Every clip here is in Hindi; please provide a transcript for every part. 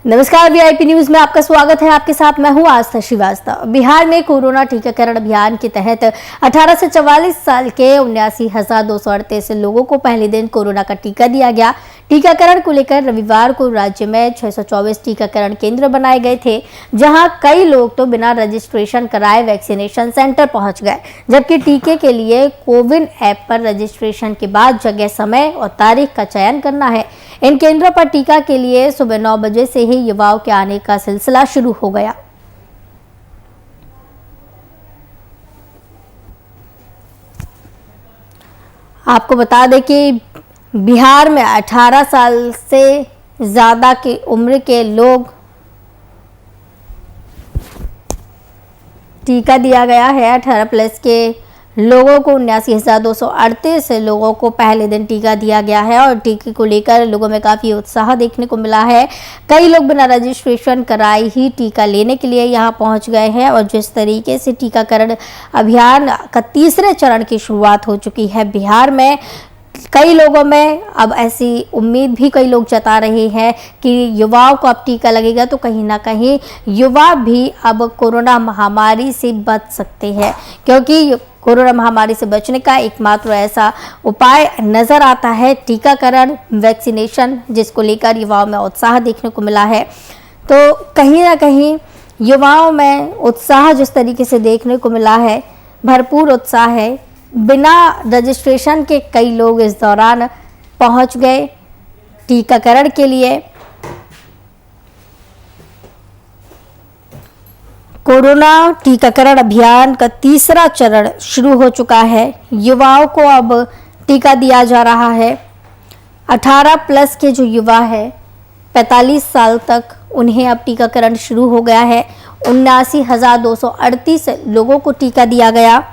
नमस्कार, वीआईपी न्यूज में आपका स्वागत है। आपके साथ मैं हूं आस्था श्रीवास्तव। बिहार में कोरोना टीकाकरण अभियान के तहत 18 से 44 साल के 79,238 लोगों को पहले दिन कोरोना का टीका दिया गया। टीकाकरण को लेकर रविवार को राज्य में 624 टीकाकरण केंद्र बनाए गए थे, जहां कई लोग तो बिना रजिस्ट्रेशन कराए वैक्सीनेशन सेंटर पहुंच गए, जबकि टीके के लिए कोविन ऐप पर रजिस्ट्रेशन के बाद जगह, समय और तारीख का चयन करना है। इन केंद्रों पर टीका के लिए सुबह 9 बजे से ही युवाओं के आने का सिलसिला शुरू हो गया। आपको बता दें कि बिहार में 18 साल से ज्यादा की उम्र के लोग टीका दिया गया है। 18 प्लस के लोगों को 79,238 लोगों को पहले दिन टीका दिया गया है और टीके को लेकर लोगों में काफ़ी उत्साह देखने को मिला है। कई लोग बिना रजिस्ट्रेशन कराए ही टीका लेने के लिए यहां पहुंच गए हैं और जिस तरीके से टीकाकरण अभियान का तीसरे चरण की शुरुआत हो चुकी है बिहार में, कई लोगों में अब ऐसी उम्मीद भी कई लोग जता रहे हैं कि युवाओं को अब टीका लगेगा तो कहीं ना कहीं युवा भी अब कोरोना महामारी से बच सकते हैं, क्योंकि कोरोना महामारी से बचने का एकमात्र ऐसा उपाय नजर आता है टीकाकरण, वैक्सीनेशन, जिसको लेकर युवाओं में उत्साह देखने को मिला है। तो कहीं ना कहीं युवाओं में उत्साह जिस तरीके से देखने को मिला है, भरपूर उत्साह है। बिना रजिस्ट्रेशन के कई लोग इस दौरान पहुंच गए टीकाकरण के लिए। कोरोना टीकाकरण अभियान का तीसरा चरण शुरू हो चुका है। युवाओं को अब टीका दिया जा रहा है। 18 प्लस के जो युवा है 45 साल तक, उन्हें अब टीकाकरण शुरू हो गया है। 79,238 लोगों को टीका दिया गया।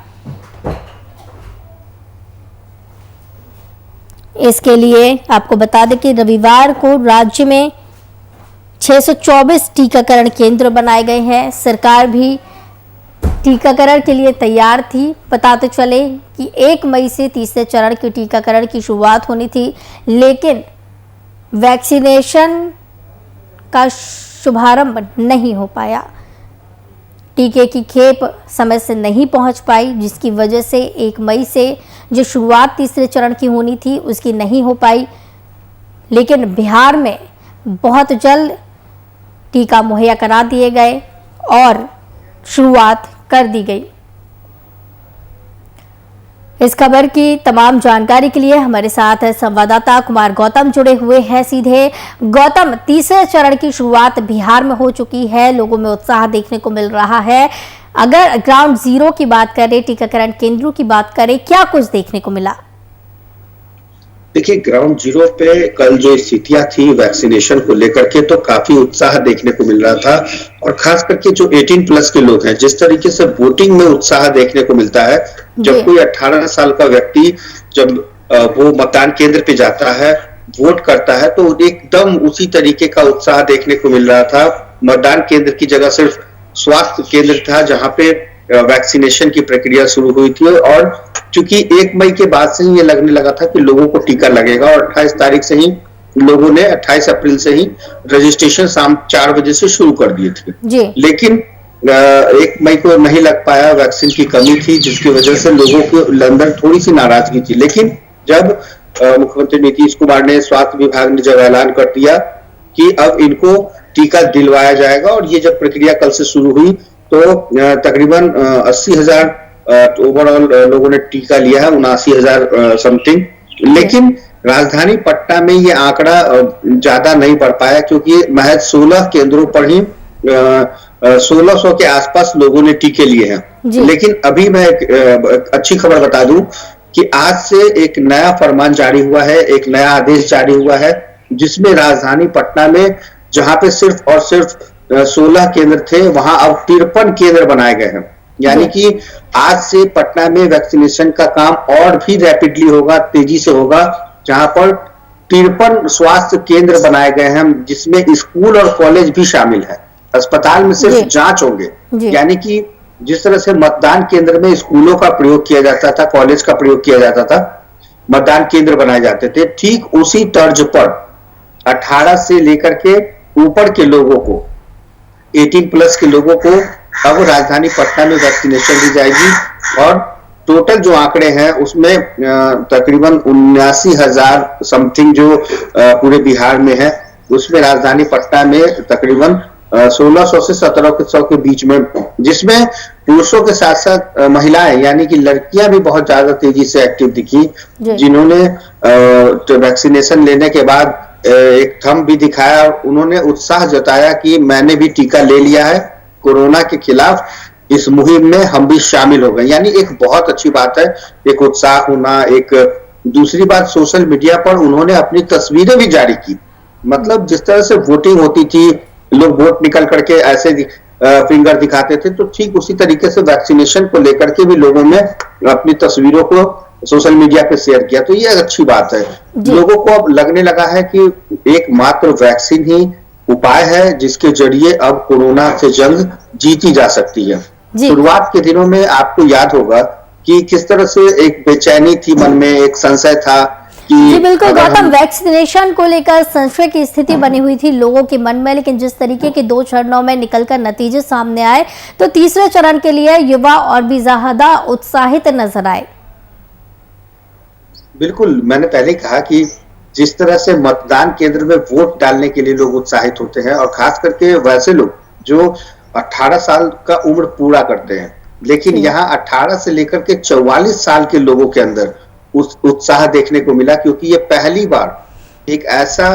इसके लिए आपको बता दें कि रविवार को राज्य में 624 टीकाकरण केंद्र बनाए गए हैं। सरकार भी टीकाकरण के लिए तैयार थी। बताते चले कि 1 मई से तीसरे चरण के टीकाकरण की शुरुआत होनी थी, लेकिन वैक्सीनेशन का शुभारंभ नहीं हो पाया। टीके की खेप समय से नहीं पहुंच पाई, जिसकी वजह से 1 मई से जो शुरुआत तीसरे चरण की होनी थी उसकी नहीं हो पाई। लेकिन बिहार में बहुत जल्द टीका मुहैया करा दिए गए और शुरुआत कर दी गई। इस खबर की तमाम जानकारी के लिए हमारे साथ संवाददाता कुमार गौतम जुड़े हुए हैं सीधे। गौतम, तीसरे चरण की शुरुआत बिहार में हो चुकी है, लोगों में उत्साह देखने को मिल रहा है। अगर ग्राउंड जीरो की बात करें, टीकाकरण केंद्रों की बात करें, क्या कुछ देखने को मिला? देखिए, ग्राउंड जीरो पे कल जो स्थितियां थी वैक्सीनेशन को लेकर के, तो काफी उत्साह देखने को मिल रहा था। और खास करके जो 18 प्लस के लोग हैं, जिस तरीके से वोटिंग में उत्साह देखने को मिलता है, जब कोई 18 साल का व्यक्ति जब वो मतदान केंद्र पे जाता है, वोट करता है, तो एकदम उसी तरीके का उत्साह देखने को मिल रहा था। मतदान केंद्र की जगह सिर्फ स्वास्थ्य केंद्र था जहाँ पे वैक्सीनेशन की प्रक्रिया शुरू हुई थी। और चूंकि 1 मई के बाद से ही ये लगने लगा था कि लोगों को टीका लगेगा और 28 तारीख से ही लोगों ने 28 अप्रैल से ही रजिस्ट्रेशन शाम 4 बजे से शुरू कर दिए थे। लेकिन 1 मई को नहीं लग पाया, वैक्सीन की कमी थी, जिसकी वजह से लोगों के अंदर थोड़ी सी नाराजगी थी। लेकिन जब मुख्यमंत्री नीतीश कुमार ने, स्वास्थ्य विभाग ने जब ऐलान कर दिया कि अब इनको टीका दिलवाया जाएगा, और ये जब प्रक्रिया कल से शुरू हुई तो तकरीबन 80,000 ओवरऑल लोगों ने टीका लिया है, 79,000 समथिंग। लेकिन राजधानी पटना में ये आंकड़ा ज्यादा नहीं बढ़ पाया, क्योंकि महज 16 केंद्रों पर ही 1600 के आसपास लोगों ने टीके लिए हैं। लेकिन अभी मैं एक अच्छी खबर बता दूं कि आज से एक नया फरमान जारी हुआ है, एक नया आदेश जारी हुआ है, जिसमें राजधानी पटना में जहां पे सिर्फ और सिर्फ 16 केंद्र थे, वहां अब 53 केंद्र बनाए गए हैं। यानी कि आज से पटना में वैक्सीनेशन का काम और भी रैपिडली होगा, तेजी से होगा, जहां पर 53 स्वास्थ्य केंद्र बनाए गए हैं, जिसमें स्कूल और कॉलेज भी शामिल है। अस्पताल में सिर्फ जांच होंगे। यानी कि जिस तरह से मतदान केंद्र में स्कूलों का प्रयोग किया जाता था, कॉलेज का प्रयोग किया जाता था, मतदान केंद्र बनाए जाते थे, ठीक उसी तर्ज पर 18 से लेकर के ऊपर के लोगों को, 18 प्लस के लोगों को अब राजधानी पटना में वैक्सीनेशन दी जाएगी। और टोटल जो आंकड़े हैं उसमें तकरीबन 79,000 समथिंग जो पूरे बिहार में है, उसमें राजधानी पटना में तकरीबन 1600 से 1700 के बीच में, जिसमें पुरुषों के साथ साथ महिलाएं यानी कि लड़कियां भी बहुत ज्यादा तेजी से एक्टिव दिखी, जिन्होंने वैक्सीनेशन लेने के बाद एक थंब भी दिखाया। उन्होंने उत्साह जताया कि मैंने भी टीका ले लिया है, कोरोना के खिलाफ इस मुहिम में हम भी शामिल हो गए। यानी एक बहुत अच्छी बात है, एक उत्साह होना। एक दूसरी बात, सोशल मीडिया पर उन्होंने अपनी तस्वीरें भी जारी की। मतलब जिस तरह से वोटिंग होती थी, लोग वोट निकल करके ऐसे फिंगर दिखाते थे, तो ठीक उसी तरीके से वैक्सीनेशन को लेकर के भी लोगों ने अपनी तस्वीरों को सोशल मीडिया पे शेयर किया। तो ये अच्छी बात है। लोगों को अब लगने लगा है कि एकमात्र वैक्सीन ही उपाय है जिसके जरिए अब कोरोना से जंग जीती जा सकती है। शुरुआत के दिनों में आपको याद होगा कि किस तरह से एक बेचैनी थी मन में, एक संशय था कि जी बिल्कुल गौतम, वैक्सीनेशन को लेकर संशय की स्थिति बनी हुई थी लोगों के मन में, लेकिन जिस तरीके के 2 चरणों में निकलकर नतीजे सामने आए तो तीसरे चरण के लिए युवा और भी ज्यादा उत्साहित नजर आए। बिल्कुल, मैंने पहले कहा कि जिस तरह से मतदान केंद्र में वोट डालने के लिए लोग उत्साहित होते हैं, और खास करके वैसे लोग जो 18 साल का उम्र पूरा करते हैं, लेकिन यहाँ 18 से लेकर के 44 साल के लोगों के अंदर उस उत्साह देखने को मिला, क्योंकि ये पहली बार एक ऐसा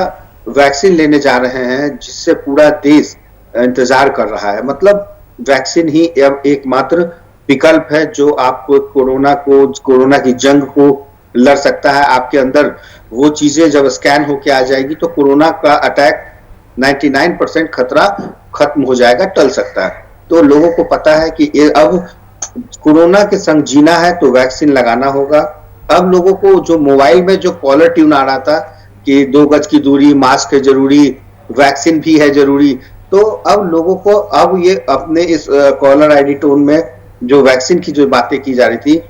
वैक्सीन लेने जा रहे हैं जिससे पूरा देश इंतजार कर रहा है। मतलब वैक्सीन ही अब एकमात्र विकल्प है जो आपको कोरोना की जंग को लड़ सकता है। आपके अंदर वो चीजें जब स्कैन होके आ जाएगी तो कोरोना का अटैक 99% खतरा खत्म हो जाएगा, टल सकता है। तो लोगों को पता है कि अब कोरोना के संग जीना है तो वैक्सीन लगाना होगा। अब लोगों को जो मोबाइल में जो कॉलर ट्यून आ रहा था कि 2 गज की दूरी, मास्क है जरूरी, वैक्सीन भी है जरूरी, तो अब लोगों को अब ये अपने इस कॉलर आईडी टोन में जो वैक्सीन की जो बातें की जा रही थी,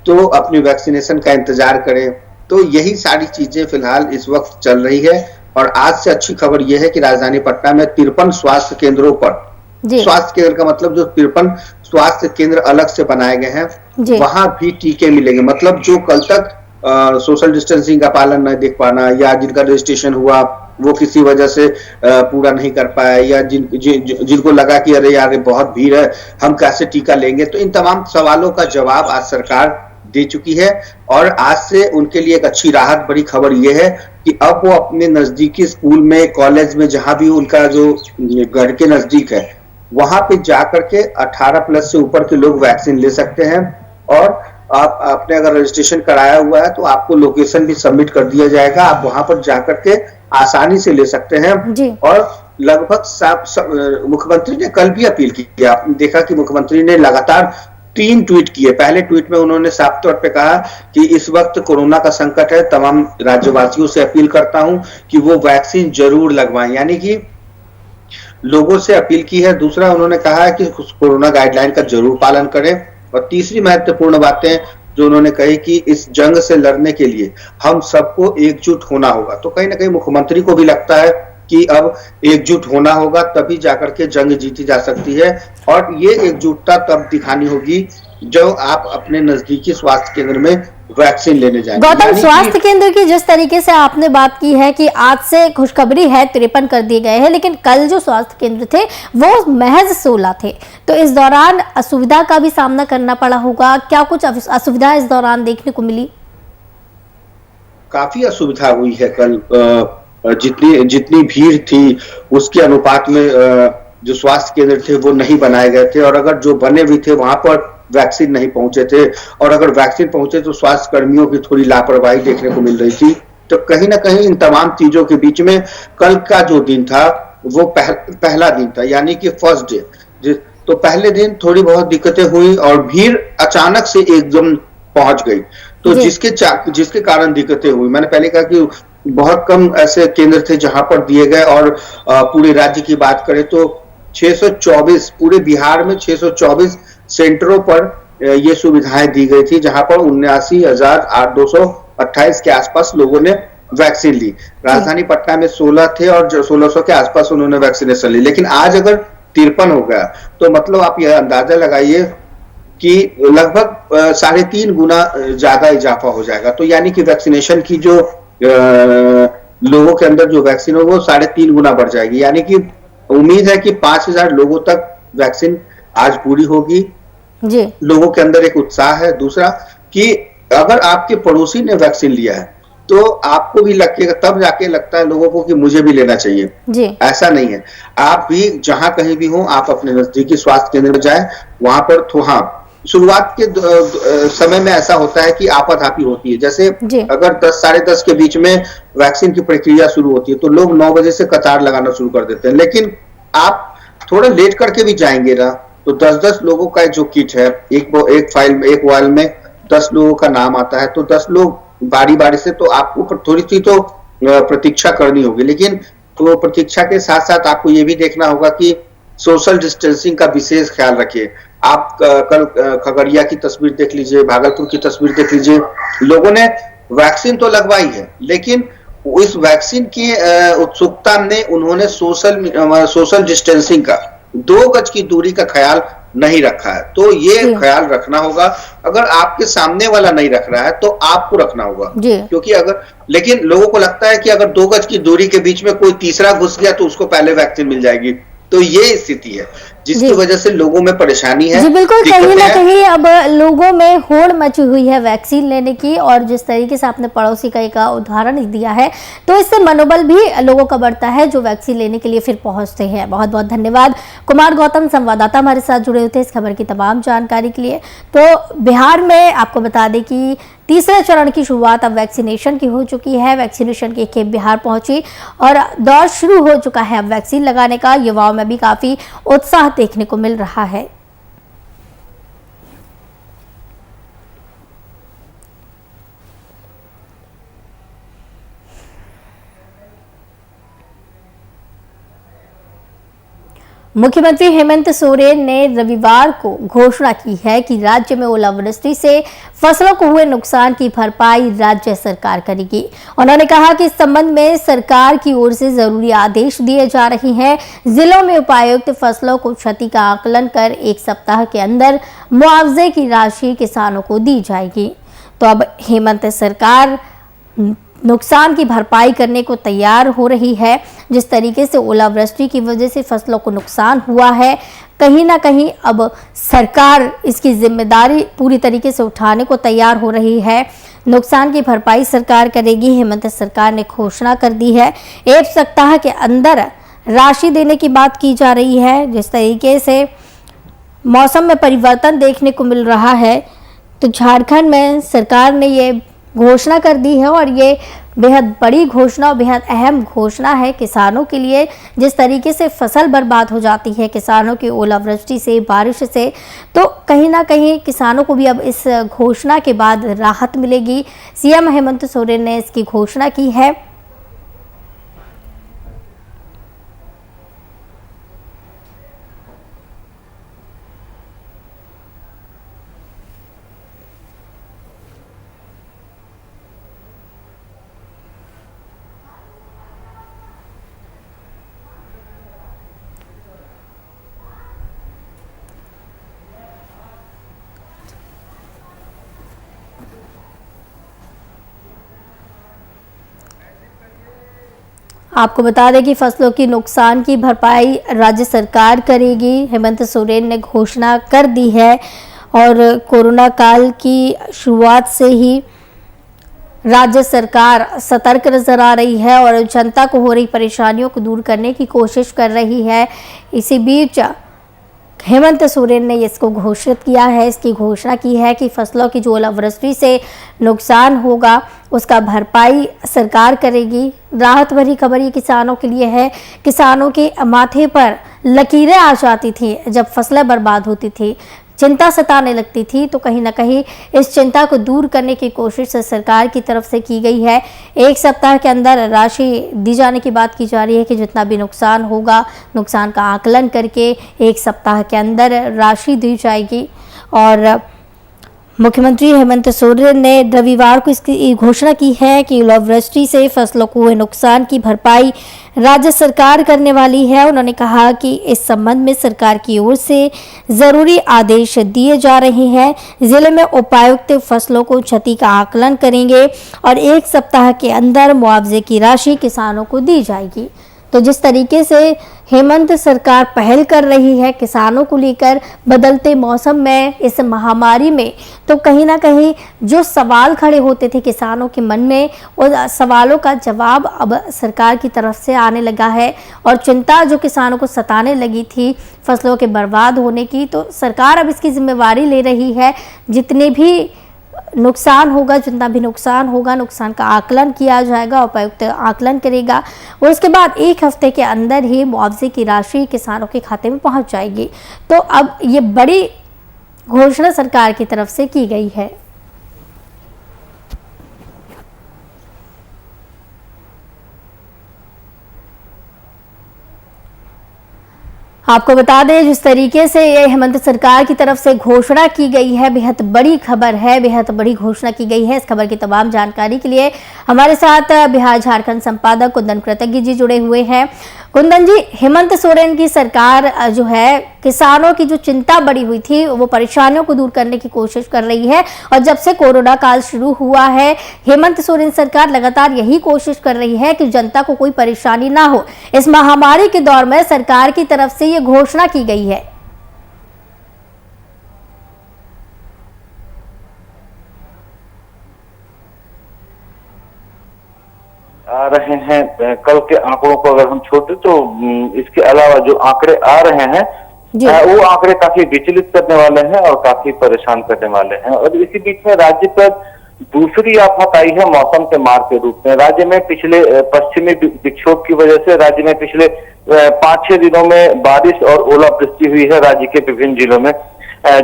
तो अपनी वैक्सीनेशन का इंतजार करें। तो यही सारी चीजें फिलहाल इस वक्त चल रही है। और आज से अच्छी खबर यह है कि राजधानी पटना में 53 स्वास्थ्य केंद्रों पर, स्वास्थ्य केंद्र का मतलब जो 53 स्वास्थ्य केंद्र अलग से बनाए गए हैं, वहां भी टीके मिलेंगे। मतलब जो कल तक सोशल डिस्टेंसिंग का पालन न देख पाना, या जिनका रजिस्ट्रेशन हुआ वो किसी वजह से पूरा नहीं कर पाया, या जिनको लगा कि अरे यार बहुत भीड़ है, हम कैसे टीका लेंगे, तो इन तमाम सवालों का जवाब आज सरकार दे चुकी है। और आज से उनके लिए एक अच्छी राहत बड़ी खबर यह है कि अब वो अपने नजदीकी स्कूल में, कॉलेज में, जहां भी उनका जो घर के नजदीक है, वहां पे जाकर के 18 प्लस से ऊपर के लोग वैक्सीन ले सकते हैं। और आपने अगर रजिस्ट्रेशन कराया हुआ है तो आपको लोकेशन भी सबमिट कर दिया जाएगा, आप वहां पर जाकर के आसानी से ले सकते हैं। और लगभग मुख्यमंत्री ने कल भी अपील की। आपने देखा कि मुख्यमंत्री ने लगातार 3 ट्वीट किए। पहले ट्वीट में उन्होंने साफ तौर पे कहा कि इस वक्त कोरोना का संकट है, तमाम राज्यवासियों से अपील करता हूं कि वो वैक्सीन जरूर लगवाएं, यानी कि लोगों से अपील की है। दूसरा, उन्होंने कहा है कि कोरोना गाइडलाइन का जरूर पालन करें। और तीसरी महत्वपूर्ण बातें जो उन्होंने कही कि इस जंग से लड़ने के लिए हम सबको एकजुट होना होगा। तो कहीं ना कहीं मुख्यमंत्री को भी लगता है कि अब एकजुट होना होगा, तभी जाकर के जंग जीती जा सकती है। और ये एकजुटता तब दिखानी होगी जो आप अपने नजदीकी स्वास्थ्य केंद्र में वैक्सीन लेने जाएंगे। गौतम, स्वास्थ्य केंद्र की जिस तरीके से आपने बात की है कि आज से खुशखबरी है 53 कर दिए गए हैं, लेकिन कल जो स्वास्थ्य केंद्र थे वो महज 16 थे, तो इस दौरान असुविधा का भी सामना करना पड़ा होगा। क्या कुछ असुविधा इस दौरान देखने को मिली? काफी असुविधा हुई है कल। जितनी भीड़ थी उसके अनुपात में जो स्वास्थ्य केंद्र थे वो नहीं बनाए गए थे, और अगर जो बने भी थे वहां पर वैक्सीन नहीं पहुंचे थे, और अगर वैक्सीन पहुंचे तो स्वास्थ्य कर्मियों की थोड़ी लापरवाही देखने को मिल रही थी। तो कहीं ना कहीं इन तमाम चीजों के बीच में कल का जो दिन था वो पहला दिन था, यानी कि फर्स्ट डे। तो पहले दिन थोड़ी बहुत दिक्कतें हुई और भीड़ अचानक से एकदम पहुंच गई, तो जिसके कारण दिक्कतें हुई। मैंने पहले कहा कि बहुत कम ऐसे केंद्र थे जहां पर दिए गए, और पूरे राज्य की बात करें तो 624, पूरे बिहार में 624 सेंटरों पर ये सुविधाएं दी गई थी, जहां पर 79,228 के आसपास लोगों ने वैक्सीन ली। राजधानी पटना में 16 थे और 1600 के आसपास उन्होंने वैक्सीनेशन ली, लेकिन आज अगर 53 हो गया तो मतलब आप यह अंदाजा लगाइए कि लगभग 3.5 गुना ज्यादा इजाफा हो जाएगा। तो यानी कि वैक्सीनेशन की जो लोगों के अंदर जो वैक्सीन हो वो 3.5 गुना बढ़ जाएगी। यानी कि उम्मीद है कि 5000 लोगों तक वैक्सीन आज पूरी होगी। जी। लोगों के अंदर एक उत्साह है। दूसरा कि अगर आपके पड़ोसी ने वैक्सीन लिया है तो आपको भी लगेगा, तब जाके लगता है लोगों को कि मुझे भी लेना चाहिए। जी। ऐसा नहीं है, आप भी जहां कहीं भी हो, आप अपने नजदीकी स्वास्थ्य केंद्र में जाएं, वहां पर तो हाँ, शुरुआत के समय में ऐसा होता है कि आपाधापी होती है। जैसे अगर 10 साढ़े 10 के बीच में वैक्सीन की प्रक्रिया शुरू होती है तो लोग 9 बजे से कतार लगाना शुरू कर देते हैं। लेकिन आप थोड़ा लेट करके भी जाएंगे ना तो 10-10 लोगों का जो किट है, एक फाइल में, एक वायल में 10 लोगों का नाम आता है, तो 10 लोग बारी बारी से, तो आपको थोड़ी सी तो प्रतीक्षा करनी होगी। लेकिन तो प्रतीक्षा के साथ साथ आपको ये भी देखना होगा कि सोशल डिस्टेंसिंग का विशेष ख्याल रखिए। आप कल खगड़िया की तस्वीर देख लीजिए, भागलपुर की तस्वीर देख लीजिए, लोगों ने वैक्सीन तो लगवाई है लेकिन इस वैक्सीन की उत्सुकता ने उन्होंने सोशल डिस्टेंसिंग का, 2 गज की दूरी का ख्याल नहीं रखा है। तो ये ख्याल रखना होगा। अगर आपके सामने वाला नहीं रख रहा है तो आपको रखना होगा, क्योंकि लेकिन लोगों को लगता है कि अगर 2 गज की दूरी के बीच में कोई तीसरा घुस गया तो उसको पहले वैक्सीन मिल जाएगी। तो ये स्थिति है जिसकी वजह से लोगों में परेशानी है। जी बिल्कुल, कहीं ना कहीं अब लोगों में होड़ मची हुई है वैक्सीन लेने की, और जिस तरीके से आपने पड़ोसी का एक उदाहरण दिया है तो इससे मनोबल भी लोगों का बढ़ता है जो वैक्सीन लेने के लिए फिर पहुंचते हैं। बहुत बहुत धन्यवाद कुमार गौतम, संवाददाता हमारे साथ जुड़े हुए थे इस खबर की तमाम जानकारी के लिए। तो बिहार में आपको बता दें कि तीसरे चरण की शुरुआत अब वैक्सीनेशन की हो चुकी है। वैक्सीनेशन की खेप बिहार पहुंची और दौर शुरू हो चुका है अब वैक्सीन लगाने का। युवाओं में भी काफी उत्साह देखने को मिल रहा है। मुख्यमंत्री हेमंत सोरेन ने रविवार को घोषणा की है कि राज्य में ओलावृष्टि से फसलों को हुए नुकसान की भरपाई राज्य सरकार करेगी। उन्होंने कहा कि इस संबंध में सरकार की ओर से जरूरी आदेश दिए जा रहे हैं। जिलों में उपायुक्त फसलों को क्षति का आकलन कर 1 सप्ताह के अंदर मुआवजे की राशि किसानों को दी जाएगी। तो अब हेमंत सरकार नुकसान की भरपाई करने को तैयार हो रही है। जिस तरीके से ओलावृष्टि की वजह से फसलों को नुकसान हुआ है, कहीं ना कहीं अब सरकार इसकी जिम्मेदारी पूरी तरीके से उठाने को तैयार हो रही है। नुकसान की भरपाई सरकार करेगी। हेमंत सरकार ने घोषणा कर दी है 1 सप्ताह के अंदर राशि देने की बात की जा रही है। जिस तरीके से मौसम में परिवर्तन देखने को मिल रहा है तो झारखंड में सरकार ने ये घोषणा कर दी है और ये बेहद बड़ी घोषणा और बेहद अहम घोषणा है किसानों के लिए। जिस तरीके से फसल बर्बाद हो जाती है किसानों की ओलावृष्टि से, बारिश से, तो कहीं ना कहीं किसानों को भी अब इस घोषणा के बाद राहत मिलेगी। सीएम हेमंत सोरेन ने इसकी घोषणा की है। आपको बता दें कि फसलों की नुकसान की भरपाई राज्य सरकार करेगी। हेमंत सोरेन ने घोषणा कर दी है और कोरोना काल की शुरुआत से ही राज्य सरकार सतर्क नजर आ रही है और जनता को हो रही परेशानियों को दूर करने की कोशिश कर रही है। इसी बीच हेमंत सोरेन ने इसको घोषित किया है, इसकी घोषणा की है कि फसलों की जो ओलावृष्टि से नुकसान होगा उसका भरपाई सरकार करेगी। राहत भरी खबर ये किसानों के लिए है। किसानों के माथे पर लकीरें आ जाती थी जब फसलें बर्बाद होती थी, चिंता सताने लगती थी, तो कहीं ना कहीं इस चिंता को दूर करने की कोशिश सरकार की तरफ से की गई है। 1 सप्ताह के अंदर राशि दी जाने की बात की जा रही है कि जितना भी नुकसान होगा, नुकसान का आकलन करके 1 सप्ताह के अंदर राशि दी जाएगी। और मुख्यमंत्री हेमंत सोरेन ने रविवार को इसकी घोषणा की है कि ओलावृष्टि से फसलों को हुए नुकसान की भरपाई राज्य सरकार करने वाली है। उन्होंने कहा कि इस संबंध में सरकार की ओर से जरूरी आदेश दिए जा रहे हैं। जिले में उपायुक्त फसलों को क्षति का आकलन करेंगे और 1 सप्ताह के अंदर मुआवजे की राशि किसानों को दी जाएगी। तो जिस तरीके से हेमंत सरकार पहल कर रही है किसानों को लेकर बदलते मौसम में, इस महामारी में, तो कहीं ना कहीं जो सवाल खड़े होते थे किसानों के मन में, उन सवालों का जवाब अब सरकार की तरफ से आने लगा है। और चिंता जो किसानों को सताने लगी थी फसलों के बर्बाद होने की, तो सरकार अब इसकी जिम्मेवारी ले रही है। जितने भी नुकसान होगा, जितना भी नुकसान होगा, नुकसान का आकलन किया जाएगा, उपायुक्त आकलन करेगा और उसके बाद 1 हफ्ते के अंदर ही मुआवजे की राशि किसानों के खाते में पहुंच जाएगी। तो अब ये बड़ी घोषणा सरकार की तरफ से की गई है। आपको बता दें जिस तरीके से ये हेमंत सरकार की तरफ से घोषणा की गई है, बेहद बड़ी खबर है, बेहद बड़ी घोषणा की गई है। इस खबर की तमाम जानकारी के लिए हमारे साथ बिहार झारखंड संपादक कुंदन कृतज्ञ जी जुड़े हुए हैं। कुंदन जी, हेमंत सोरेन की सरकार जो है किसानों की जो चिंता बढ़ी हुई थी वो परेशानियों को दूर करने की कोशिश कर रही है और जब से कोरोना काल शुरू हुआ है हेमंत सोरेन सरकार लगातार यही कोशिश कर रही है कि जनता को कोई परेशानी ना हो। इस महामारी के दौर में सरकार की तरफ से ये घोषणा की गई है। आ रहे हैं कल के आंकड़ों को अगर हम छोड़ दें तो इसके अलावा जो आंकड़े आ रहे हैं वो आंकड़े काफी विचलित करने वाले हैं और काफी परेशान करने वाले हैं। और इसी बीच में राज्य पर दूसरी आफत आई है मौसम के मार के रूप में। राज्य में पिछले पश्चिमी विक्षोभ की वजह से राज्य में पिछले 5-6 दिनों में बारिश और ओलावृष्टि हुई है राज्य के विभिन्न जिलों में,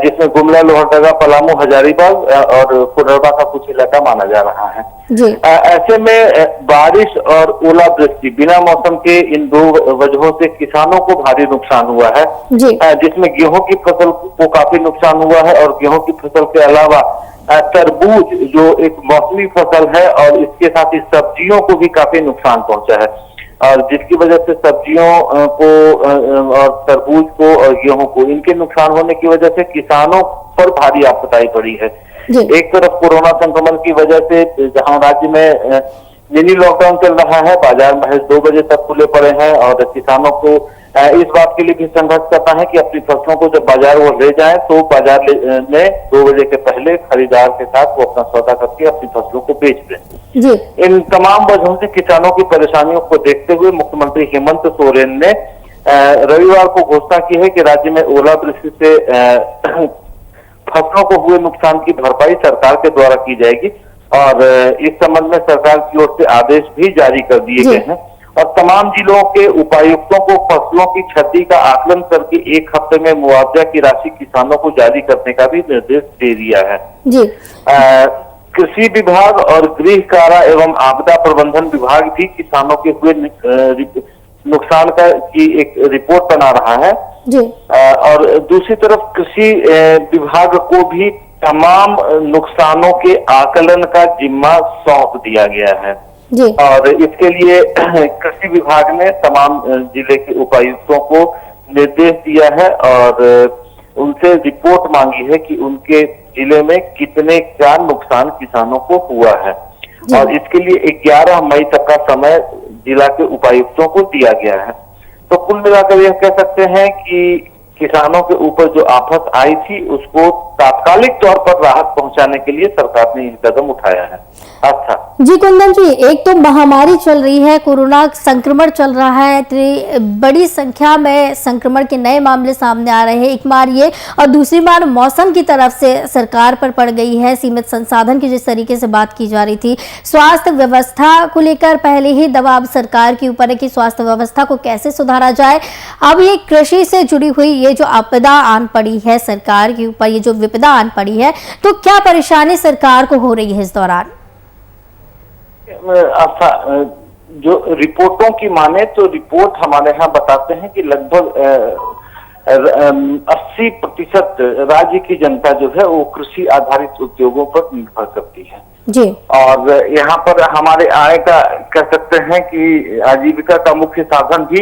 जिसमें गुमला, लोहरदगा, पलामू, हजारीबाग और कोडरबा का कुछ इलाका माना जा रहा है। ऐसे में बारिश और ओलावृष्टि बिना मौसम के इन 2 वजहों से किसानों को भारी नुकसान हुआ है, जिसमें गेहूं की फसल को काफी नुकसान हुआ है और गेहूं की फसल के अलावा तरबूज जो एक मौसमी फसल है और इसके साथ ही सब्जियों को भी काफी नुकसान पहुंचा है और जिसकी वजह से सब्जियों को और तरबूज को और गेहूं को इनके नुकसान होने की वजह से किसानों पर भारी आपत्ति पड़ी है। एक तरफ कोरोना संक्रमण की वजह से जहां राज्य में मिनी लॉकडाउन चल रहा है, बाजार महज 2 बजे तक खुले पड़े हैं और किसानों को इस बात के लिए भी संघर्ष करना है कि अपनी फसलों को जब बाजार वो ले जाएं तो बाजार में 2 बजे के पहले खरीदार के साथ वो अपना सौदा करके अपनी फसलों को बेच दें। इन तमाम वजहों से किसानों की परेशानियों को देखते हुए मुख्यमंत्री हेमंत सोरेन ने रविवार को घोषणा की है कि राज्य में ओलावृष्टि से फसलों को हुए नुकसान की भरपाई सरकार के द्वारा की जाएगी और इस संबंध में सरकार की ओर से आदेश भी जारी कर दिए गए हैं और तमाम जिलों के उपायुक्तों को फसलों की क्षति का आकलन करके 1 हफ्ते में मुआवजा की राशि किसानों को जारी करने का भी निर्देश दे दिया है। कृषि विभाग और गृह कारा एवं आपदा प्रबंधन विभाग भी किसानों के हुए नुकसान की एक रिपोर्ट बना रहा है और दूसरी तरफ कृषि विभाग को भी तमाम नुकसानों के आकलन का जिम्मा सौंप दिया गया है और इसके लिए कृषि विभाग ने तमाम जिले के उपायुक्तों को निर्देश दिया है और उनसे रिपोर्ट मांगी है कि उनके जिले में कितने क्या नुकसान किसानों को हुआ है और इसके लिए 11 मई तक का समय जिला के उपायुक्तों को दिया गया है। तो कुल मिलाकर यह कह सकते हैं कि किसानों के ऊपर जो आफत आई थी उसको तात्कालिक तौर पर राहत पहुंचाने के लिए सरकार ने यह कदम उठाया है। अच्छा जी कुंदन जी, एक तो महामारी चल रही है, कोरोना संक्रमण चल रहा है, इतनी बड़ी संख्या में संक्रमण के नए मामले सामने आ रहे हैं, एक बार ये और दूसरी बार मौसम की तरफ से सरकार पर पड़ गई है सीमित संसाधन की जिस तरीके से बात की जा रही थी। स्वास्थ्य व्यवस्था को लेकर पहले ही दबाव सरकार के ऊपर है कि स्वास्थ्य व्यवस्था को कैसे सुधारा जाए। अब ये कृषि से जुड़ी हुई ये जो आपदा आन पड़ी है सरकार के ऊपर, ये जो विपदा आन पड़ी है, तो क्या परेशानी सरकार को हो रही है इस दौरान? जो रिपोर्टों की माने तो रिपोर्ट हमारे यहाँ बताते हैं कि लगभग 80% राज्य की जनता जो है वो कृषि आधारित उद्योगों पर निर्भर करती है जी। और यहाँ पर हमारे आय का कह सकते हैं कि आजीविका का मुख्य साधन भी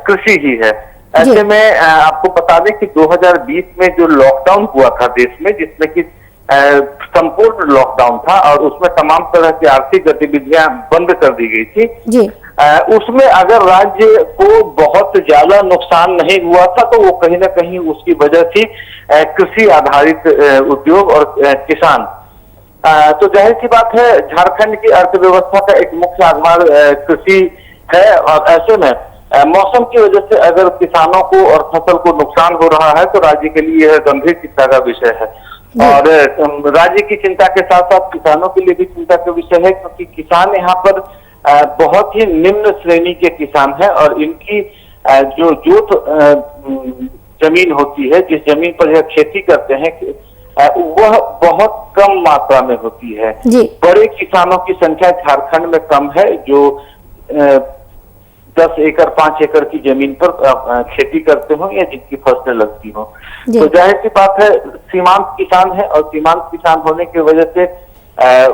कृषि ही है। ऐसे में आपको बता दें कि 2020 में जो लॉकडाउन हुआ था देश में, जिसमें कि संपूर्ण लॉकडाउन था और उसमें तमाम तरह की आर्थिक गतिविधियां बंद कर दी गई थी जी। उसमें अगर राज्य को बहुत ज्यादा नुकसान नहीं हुआ था तो वो कहीं ना कहीं उसकी वजह थी कृषि आधारित उद्योग और किसान। तो जाहिर सी बात है झारखंड की अर्थव्यवस्था का एक मुख्य आधार कृषि है और ऐसे में मौसम की वजह से अगर किसानों को और फसल को नुकसान हो रहा है तो राज्य के लिए यह गंभीर चिंता का विषय है और राज्य की चिंता के साथ साथ किसानों के लिए भी चिंता का विषय है, क्योंकि किसान यहाँ पर बहुत ही निम्न श्रेणी के किसान हैं और इनकी जो जोत जमीन होती है, जिस जमीन पर यह खेती करते हैं, वह बहुत कम मात्रा में होती है। बड़े किसानों की संख्या झारखंड में कम है जो 10 एकड़ 5 एकड़ की जमीन पर खेती करते हो या जिनकी फसलें लगती हो। तो जाहिर सी बात है सीमांत किसान है और सीमांत किसान होने की वजह से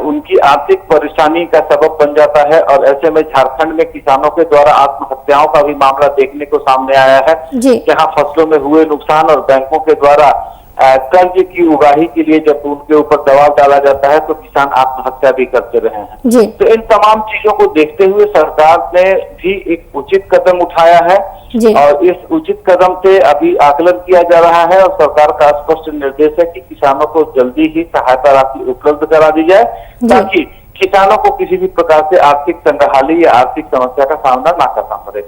उनकी आर्थिक परेशानी का सबब बन जाता है और ऐसे में झारखंड में किसानों के द्वारा आत्महत्याओं का भी मामला देखने को सामने आया है, जहां फसलों में हुए नुकसान और बैंकों के द्वारा कर्ज की उगाही के लिए जब उनके ऊपर दबाव डाला जाता है तो किसान आत्महत्या भी करते रहे हैं। तो इन तमाम चीजों को देखते हुए सरकार ने भी एक उचित कदम उठाया है और इस उचित कदम से अभी आकलन किया जा रहा है और सरकार का स्पष्ट निर्देश है कि किसानों को जल्दी ही सहायता राशि उपलब्ध करा दी जाए ताकि किसानों को किसी भी प्रकार से आर्थिक संग्रहालय या आर्थिक समस्या का सामना ना करना पड़े।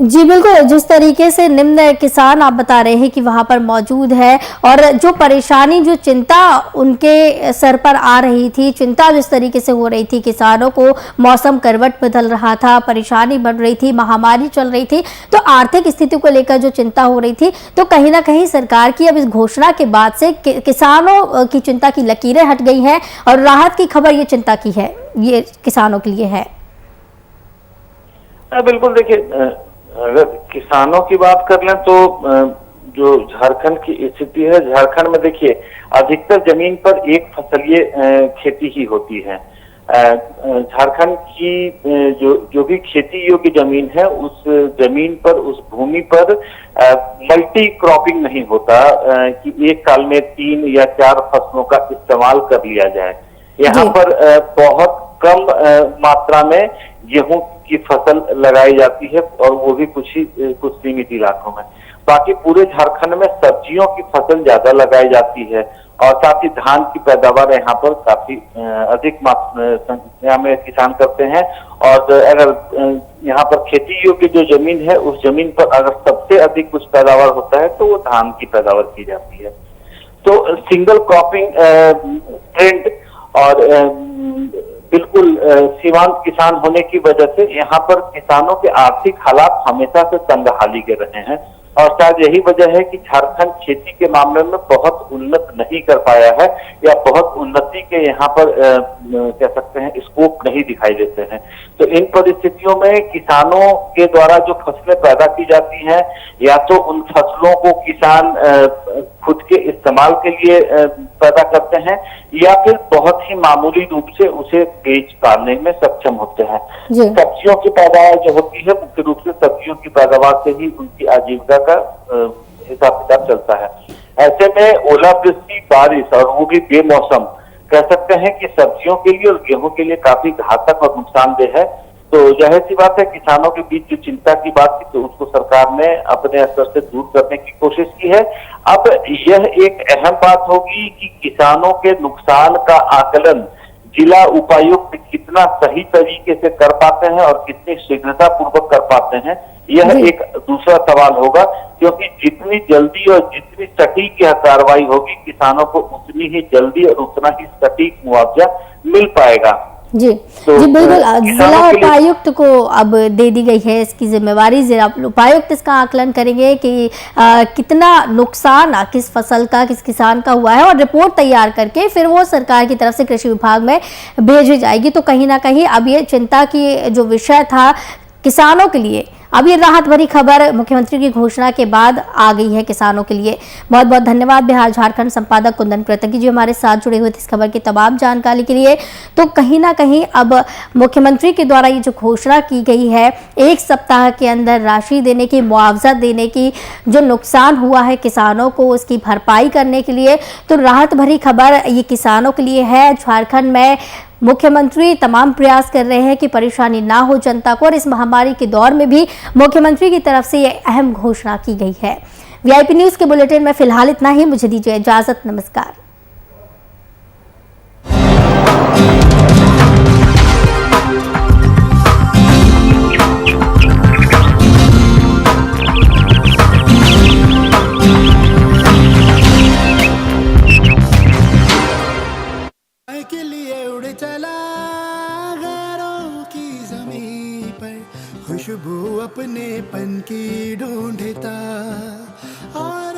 जी बिल्कुल, जिस तरीके से निम्न किसान आप बता रहे हैं कि वहां पर मौजूद है और जो परेशानी जो चिंता उनके सर पर आ रही थी, चिंता जिस तरीके से हो रही थी किसानों को, मौसम करवट बदल रहा था, परेशानी बढ़ रही थी, महामारी चल रही थी, तो आर्थिक स्थिति को लेकर जो चिंता हो रही थी, तो कहीं ना कहीं सरकार की अब इस घोषणा के बाद से किसानों की चिंता की लकीरें हट गई हैं और राहत की खबर ये चिंता की है, ये किसानों के लिए है। बिल्कुल, देखिए अगर किसानों की बात कर लें तो जो झारखंड की स्थिति है, झारखंड में देखिए अधिकतर जमीन पर एक फसलीय खेती ही होती है। झारखंड की जो भी खेती योग्य जमीन है उस जमीन पर, उस भूमि पर मल्टी क्रॉपिंग नहीं होता कि एक साल में 3 या 4 फसलों का इस्तेमाल कर लिया जाए। यहाँ पर बहुत कम मात्रा में गेहूं की फसल लगाई जाती है और वो भी कुछ सीमित इलाकों में। बाकी पूरे झारखंड में सब्जियों की फसल ज्यादा लगाई जाती है और साथ ही धान की पैदावार यहाँ पर काफी अधिक संख्या में किसान करते हैं और अगर यहाँ पर खेती योग्य जो जमीन है उस जमीन पर अगर सबसे अधिक कुछ पैदावार होता है तो वो धान की पैदावार की जाती है। तो सिंगल क्रॉपिंग ट्रेंड और बिल्कुल सीमांत किसान होने की वजह से यहाँ पर किसानों के आर्थिक हालात हमेशा से संग्रहाली के रहे हैं और शायद यही वजह है कि झारखंड खेती के मामले में बहुत उन्नत नहीं कर पाया है या बहुत उन्नति के यहाँ पर कह सकते हैं स्कोप नहीं दिखाई देते हैं। तो इन परिस्थितियों में किसानों के द्वारा जो फसलें पैदा की जाती हैं या तो उन फसलों को किसान खुद के इस्तेमाल के लिए पैदा करते हैं या फिर बहुत ही मामूली रूप से उसे बेच पाने में सक्षम होते हैं। सब्जियों की पैदावार जो होती है मुख्य रूप से सब्जियों की पैदावार से ही उनकी आजीविका का हिसाब किताब चलता है। ऐसे में ओलावृष्टि, बारिश और वो भी बेमौसम कह सकते हैं कि सब्जियों के लिए और गेहूं के लिए काफी घातक और नुकसानदेह है। तो जाहिर सी बात है किसानों के बीच जो चिंता की बात थी तो उसको सरकार ने अपने स्तर से दूर करने की कोशिश की है। अब यह एक अहम बात होगी कि किसानों के नुकसान का आकलन जिला उपायुक्त कितना सही तरीके से कर पाते हैं और कितनी शीघ्रता पूर्वक कर पाते हैं, यह एक दूसरा सवाल होगा, क्योंकि जितनी जल्दी और जितनी सटीक यह कार्रवाई होगी किसानों को उतनी ही जल्दी और उतना ही सटीक मुआवजा मिल पाएगा। जी जी बिल्कुल, जिला उपायुक्त को अब दे दी गई है इसकी जिम्मेवारी। जिला उपायुक्त इसका आकलन करेंगे कि कितना नुकसान किस फसल का, किस किसान का हुआ है और रिपोर्ट तैयार करके फिर वो सरकार की तरफ से कृषि विभाग में भेजी जाएगी। तो कहीं ना कहीं अब ये चिंता की जो विषय था किसानों के लिए अब ये राहत भरी खबर मुख्यमंत्री की घोषणा के बाद आ गई है किसानों के लिए। बहुत बहुत धन्यवाद बिहार झारखंड संपादक कुंदन कृतज्ञ जी हमारे साथ जुड़े हुए थे इस खबर की तमाम जानकारी के लिए। तो कहीं ना कहीं अब मुख्यमंत्री के द्वारा ये जो घोषणा की गई है 1 सप्ताह के अंदर राशि देने की, मुआवजा देने की, जो नुकसान हुआ है किसानों को उसकी भरपाई करने के लिए, तो राहत भरी खबर ये किसानों के लिए है। झारखंड में मुख्यमंत्री तमाम प्रयास कर रहे हैं कि परेशानी ना हो जनता को, और इस महामारी के दौर में भी मुख्यमंत्री की तरफ से ये अहम घोषणा की गई है। वीआईपी न्यूज के बुलेटिन में फिलहाल इतना ही। मुझे दीजिए इजाजत, नमस्कार। के लिए उड़ चला गैरों की ज़मीं पर, खुशबू अपने पन की ढूंढता और